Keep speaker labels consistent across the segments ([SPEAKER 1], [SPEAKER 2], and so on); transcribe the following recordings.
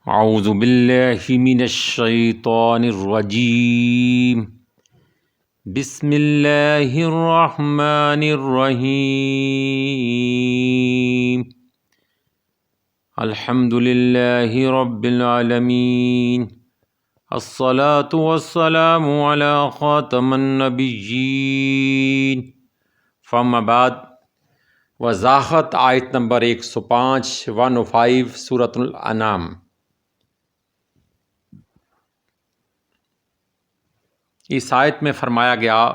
[SPEAKER 1] اعوذ باللہ من الشیطان الرجیم بسم اللہ الرحمن الرحیم الحمد للہ رب العالمین الصلاة والسلام علی خاتم النبیین فاما بعد وضاحت آیت نمبر 105 سورۃ الانعام۔ اس آیت میں فرمایا گیا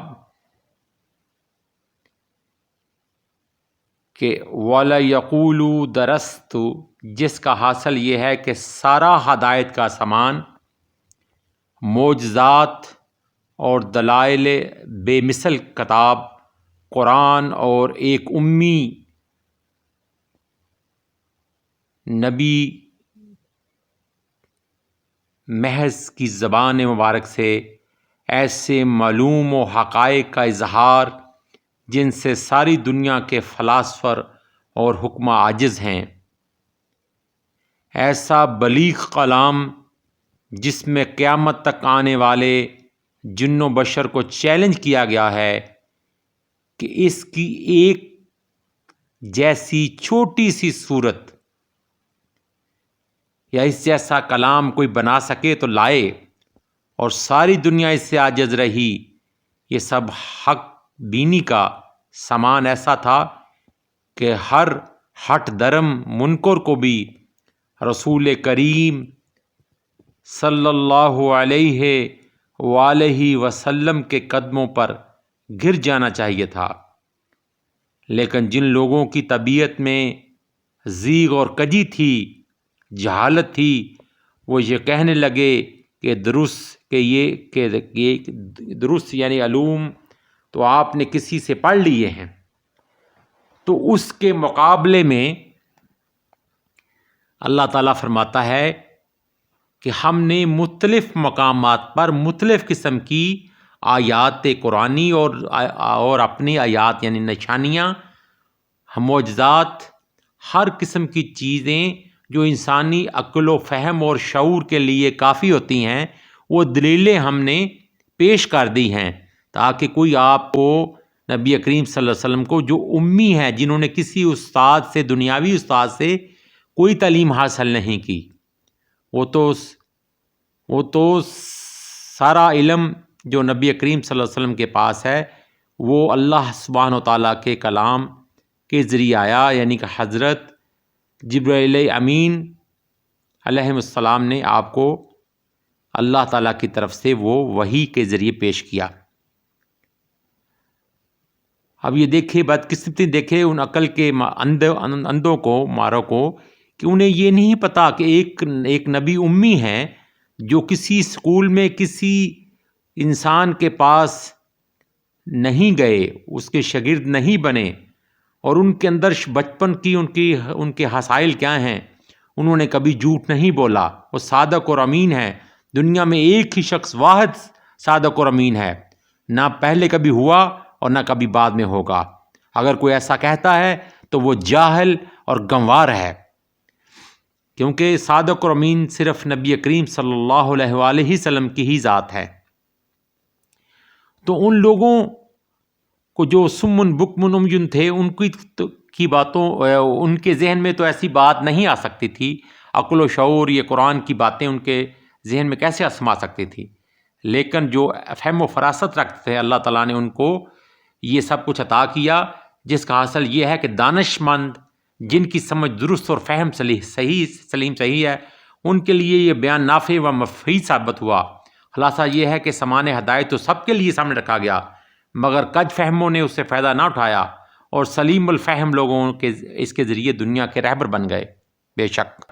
[SPEAKER 1] کہ وَلَيَقُولُوا دَرَسْتُ، جس کا حاصل یہ ہے کہ سارا ہدایت کا سامان، معجزات اور دلائل بے مثل کتاب قرآن اور ایک امی نبی محض کی زبان مبارک سے ایسے معلوم و حقائق کا اظہار جن سے ساری دنیا کے فلاسفر اور حکماء عاجز ہیں، ایسا بلیغ کلام جس میں قیامت تک آنے والے جن و بشر کو چیلنج کیا گیا ہے کہ اس کی ایک جیسی چھوٹی سی صورت یا اس جیسا کلام کوئی بنا سکے تو لائے، اور ساری دنیا اس سے عاجز رہی۔ یہ سب حق بینی کا سامان ایسا تھا کہ ہر ہٹ درم منکر کو بھی رسول کریم صلی اللہ علیہ وآلہ وسلم کے قدموں پر گر جانا چاہیے تھا، لیکن جن لوگوں کی طبیعت میں زیغ اور کجی تھی، جہالت تھی، وہ یہ کہنے لگے کہ درست یعنی علوم تو آپ نے کسی سے پڑھ لیے ہیں۔ تو اس کے مقابلے میں اللہ تعالیٰ فرماتا ہے کہ ہم نے مختلف مقامات پر مختلف قسم کی آیات قرآنی اور اپنی آیات یعنی نشانیاں، معجزات، ہر قسم کی چیزیں جو انسانی عقل و فہم اور شعور کے لیے کافی ہوتی ہیں، وہ دلیلیں ہم نے پیش کر دی ہیں تاکہ کوئی آپ کو نبی کریم صلی اللہ علیہ وسلم کو، جو امی ہیں، جنہوں نے کسی استاد سے، دنیاوی استاد سے کوئی تعلیم حاصل نہیں کی، وہ تو سارا علم جو نبی کریم صلی اللہ علیہ وسلم کے پاس ہے وہ اللہ سبحانہ و تعالیٰ کے کلام کے ذریعے آیا، یعنی کہ حضرت جبرائیل امین علیہ السلام نے آپ کو اللہ تعالیٰ کی طرف سے وہ وحی کے ذریعے پیش کیا۔ اب یہ دیکھے بدقسمتی، دیکھے ان عقل کے اندھوں کو، ماروں کو، کہ انہیں یہ نہیں پتا کہ ایک نبی امی ہیں جو کسی اسکول میں کسی انسان کے پاس نہیں گئے، اس کے شاگرد نہیں بنے، اور ان کے اندر بچپن کی ان کے حسائل کیا ہیں۔ انہوں نے کبھی جھوٹ نہیں بولا، وہ صادق اور امین ہے۔ دنیا میں ایک ہی شخص واحد صادق اور امین ہے، نہ پہلے کبھی ہوا اور نہ کبھی بعد میں ہوگا۔ اگر کوئی ایسا کہتا ہے تو وہ جاہل اور گنوار ہے، کیونکہ صادق اور امین صرف نبی کریم صلی اللہ علیہ وآلہ وسلم کی ہی ذات ہے۔ تو ان لوگوں کو جو سمن بکمن عمیٌ تھے، ان کی باتوں، ان کے ذہن میں تو ایسی بات نہیں آ سکتی تھی، عقل و شعور، یہ قرآن کی باتیں ان کے ذہن میں کیسے سما سکتی تھی؟ لیکن جو فہم و فراست رکھتے تھے، اللہ تعالیٰ نے ان کو یہ سب کچھ عطا کیا، جس کا حاصل یہ ہے کہ دانش مند، جن کی سمجھ درست اور فہم سلیم صحیح ہے، ان کے لیے یہ بیان نافع و مفید ثابت ہوا۔ خلاصہ یہ ہے کہ سامان ہدایت تو سب کے لیے سامنے رکھا گیا، مگر کج فہموں نے اس سے فائدہ نہ اٹھایا، اور سلیم الفہم لوگوں کے اس کے ذریعے دنیا کے رہبر بن گئے۔ بے شک